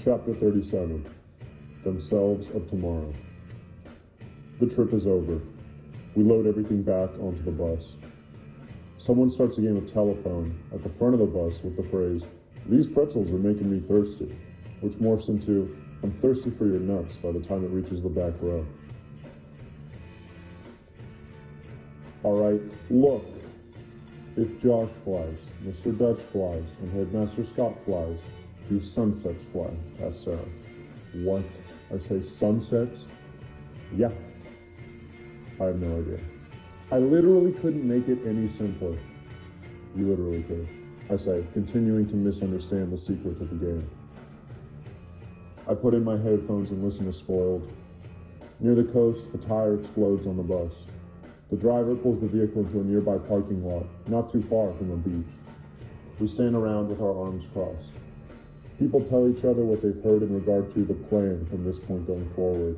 Chapter 37. Themselves of Tomorrow. The trip is over. We load everything back onto the bus. Someone starts a game of telephone at the front of the bus with the phrase, "These pretzels are making me thirsty," which morphs into, "I'm thirsty for your nuts" by the time it reaches the back row. Alright, look. If Josh flies, Mr. Dutch flies, and Headmaster Scott flies, do sunsets fly? Asked Sarah. What? I say sunsets? Yeah. I have no idea. I literally couldn't make it any simpler. You literally could. I say, continuing to misunderstand the secret of the game. I put in my headphones and listen to Spoiled. Near the coast, a tire explodes on the bus. The driver pulls the vehicle into a nearby parking lot, not too far from a beach. We stand around with our arms crossed. People tell each other what they've heard in regard to the plan from this point going forward.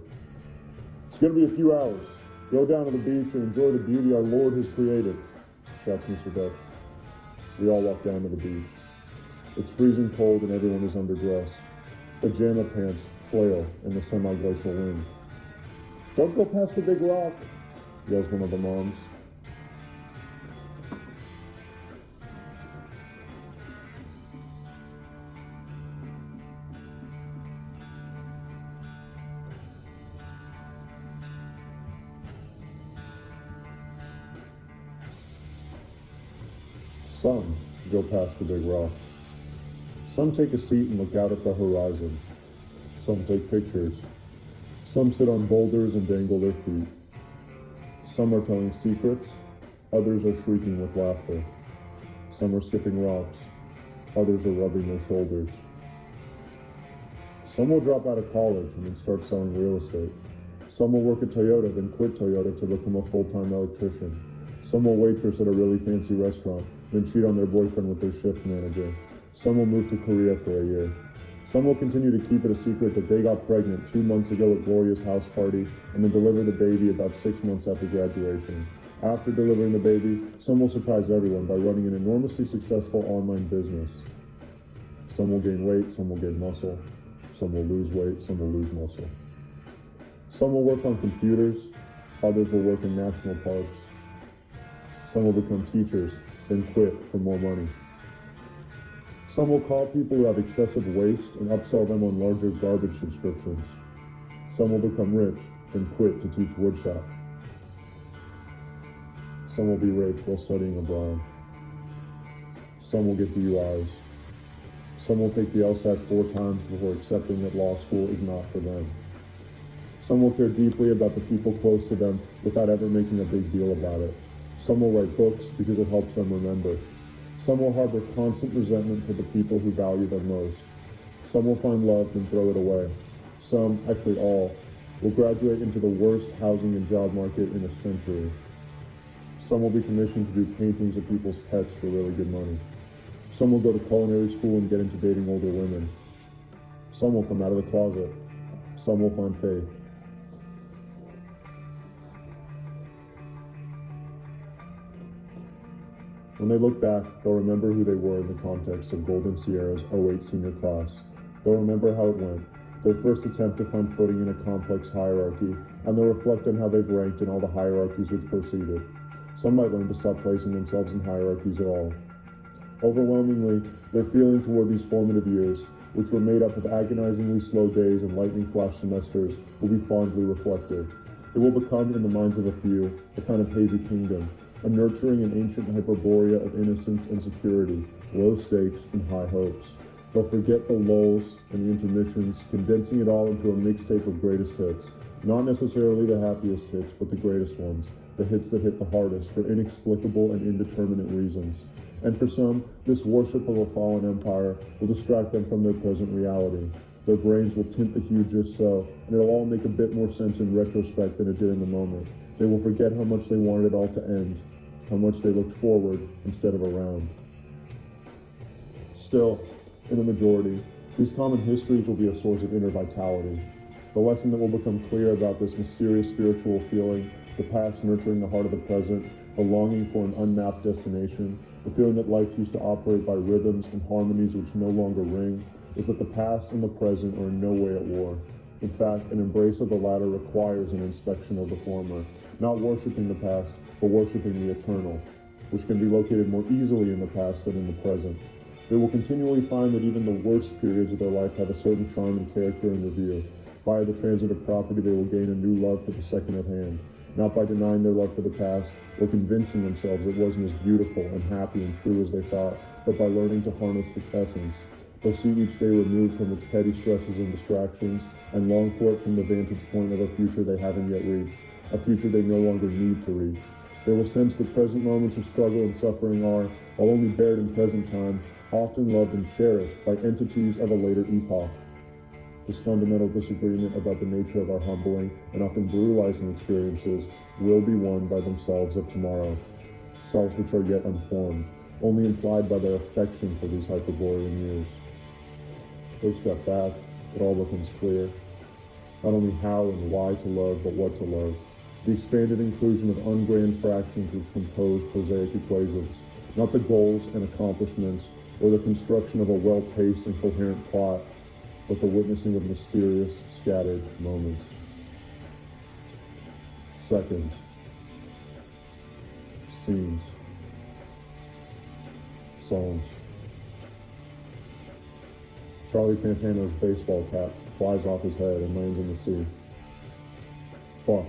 It's going to be a few hours. Go down to the beach and enjoy the beauty our Lord has created, shouts Mr. Dutch. We all walk down to the beach. It's freezing cold and everyone is underdressed. Pajama pants flail in the semi-glacial wind. Don't go past the big rock, yells one of the moms. Some go past the big rock. Some take a seat and look out at the horizon. Some take pictures. Some sit on boulders and dangle their feet. Some are telling secrets. Others are shrieking with laughter. Some are skipping rocks. Others are rubbing their shoulders. Some will drop out of college and then start selling real estate. Some will work at Toyota, then quit Toyota to become a full-time electrician. Some will waitress at a really fancy restaurant, then cheat on their boyfriend with their shift manager. Some will move to Korea for a year. Some will continue to keep it a secret that they got pregnant 2 months ago at Gloria's house party and then deliver the baby about 6 months after graduation. After delivering the baby, some will surprise everyone by running an enormously successful online business. Some will gain weight, some will gain muscle. Some will lose weight, some will lose muscle. Some will work on computers, others will work in national parks. Some will become teachers, then quit for more money. Some will call people who have excessive waste and upsell them on larger garbage subscriptions. Some will become rich, then quit to teach woodshop. Some will be raped while studying abroad. Some will get DUIs. Some will take the LSAT 4 times before accepting that law school is not for them. Some will care deeply about the people close to them without ever making a big deal about it. Some will write books because it helps them remember. Some will harbor constant resentment for the people who value them most. Some will find love and throw it away. Some, actually all, will graduate into the worst housing and job market in a century. Some will be commissioned to do paintings of people's pets for really good money. Some will go to culinary school and get into dating older women. Some will come out of the closet. Some will find faith. When they look back, they'll remember who they were in the context of Golden Sierra's '08 senior class. They'll remember how it went, their first attempt to find footing in a complex hierarchy, and they'll reflect on how they've ranked in all the hierarchies which proceeded. Some might learn to stop placing themselves in hierarchies at all. Overwhelmingly, their feeling toward these formative years, which were made up of agonizingly slow days and lightning flash semesters, will be fondly reflective. It will become, in the minds of a few, a kind of hazy kingdom, a nurturing and ancient Hyperborea of innocence and security, low stakes and high hopes. They'll forget the lulls and the intermissions, condensing it all into a mixtape of greatest hits. Not necessarily the happiest hits, but the greatest ones, the hits that hit the hardest for inexplicable and indeterminate reasons. And for some, this worship of a fallen empire will distract them from their present reality. Their brains will tint the hue just so, and it'll all make a bit more sense in retrospect than it did in the moment. They will forget how much they wanted it all to end, how much they looked forward instead of around. Still, in the majority, these common histories will be a source of inner vitality. The lesson that will become clear about this mysterious spiritual feeling, the past nurturing the heart of the present, the longing for an unmapped destination, the feeling that life used to operate by rhythms and harmonies which no longer ring, is that the past and the present are in no way at war. In fact, an embrace of the latter requires an inspection of the former, not worshiping the past, but worshiping the eternal, which can be located more easily in the past than in the present. They will continually find that even the worst periods of their life have a certain charm and character in review. Via the transit of property, they will gain a new love for the second at hand, not by denying their love for the past or convincing themselves it wasn't as beautiful and happy and true as they thought, but by learning to harness its essence. They'll see each day removed from its petty stresses and distractions and long for it from the vantage point of a future they haven't yet reached, a future they no longer need to reach. They will sense that present moments of struggle and suffering are, while only bared in present time, often loved and cherished by entities of a later epoch. This fundamental disagreement about the nature of our humbling and often brutalizing experiences will be won by themselves of tomorrow, selves which are yet unformed, only implied by their affection for these Hyperborean years. They step back, it all becomes clear, not only how and why to love, but what to love. The expanded inclusion of ungrand fractions which compose prosaic equations, not the goals and accomplishments, or the construction of a well-paced and coherent plot, but the witnessing of mysterious, scattered moments. Seconds. Scenes. Songs. Charlie Pantano's baseball cap flies off his head and lands in the sea. "Fuck,"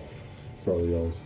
Charlie yells.